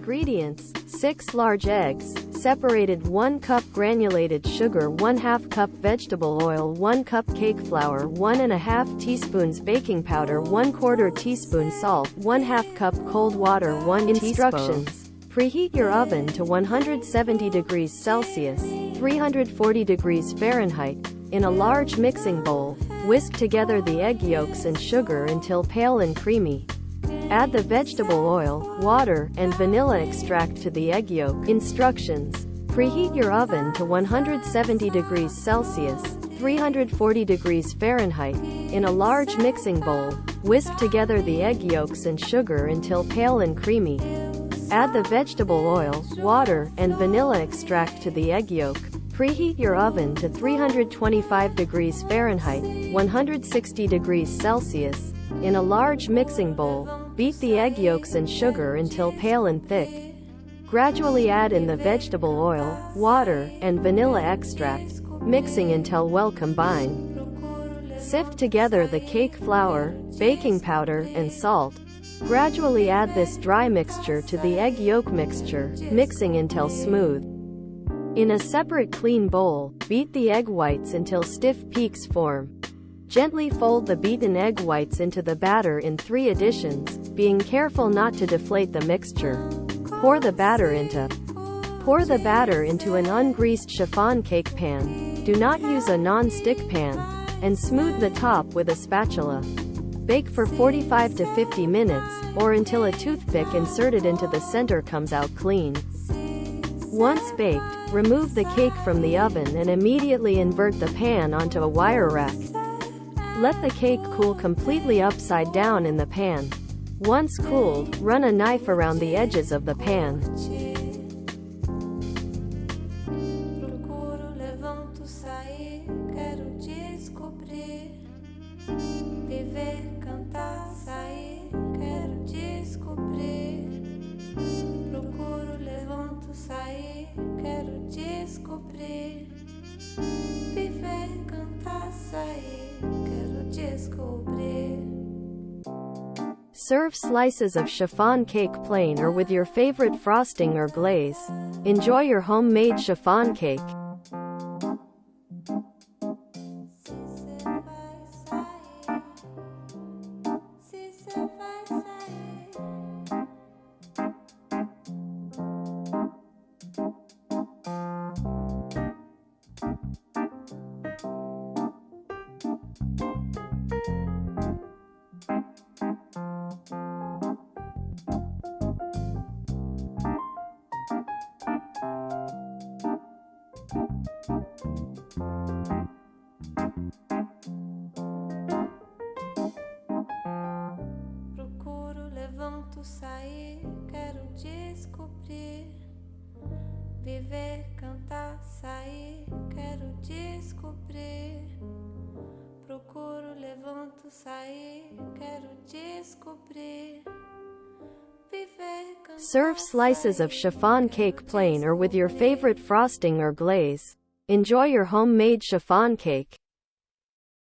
Ingredients: 6 large eggs, separated 1 cup granulated sugar, 1/2 cup vegetable oil, 1 cup cake flour, 1½ teaspoons baking powder, 1/4 teaspoon salt, 1/2 cup cold water, 1 Instructions: preheat your oven to 170 degrees Celsius, 340 degrees Fahrenheit. In a large mixing bowl, whisk together the egg yolks and sugar until pale and creamy. Add the vegetable oil, water, and vanilla extract to the egg yolk. Instructions: preheat your oven to 170 degrees Celsius, 340 degrees Fahrenheit. In a large mixing bowl, whisk together the egg yolks and sugar until pale and creamy. Add the vegetable oil, water, and vanilla extract to the egg yolk. Preheat your oven to 325 degrees Fahrenheit, 160 degrees Celsius. In a large mixing bowl, beat the egg yolks and sugar until pale and thick. Gradually add in the vegetable oil, water, and vanilla extract, mixing until well combined. Sift together the cake flour, baking powder, and salt. Gradually add this dry mixture to the egg yolk mixture, mixing until smooth. In a separate clean bowl, beat the egg whites until stiff peaks form. Gently fold the beaten egg whites into the batter in 3 additions, being careful not to deflate the mixture. Pour the batter into an ungreased chiffon cake pan. Do not use a non-stick pan, and smooth the top with a spatula. Bake for 45 to 50 minutes, or until a toothpick inserted into the center comes out clean. Once baked, remove the cake from the oven and immediately invert the pan onto a wire rack. Let the cake cool completely upside down in the pan. Once cooled, run a knife around the edges of the pan. Serve slices of chiffon cake plain or with your favorite frosting or glaze. Enjoy your homemade chiffon cake. Levanto, sair, quero descobrir. Viver, cantar, sair, quero descobrir. Procuro, levanto, sair, quero descobrir. Viver, cantar, serve slices of chiffon cake plain or with your favorite frosting or glaze. Enjoy your homemade chiffon cake.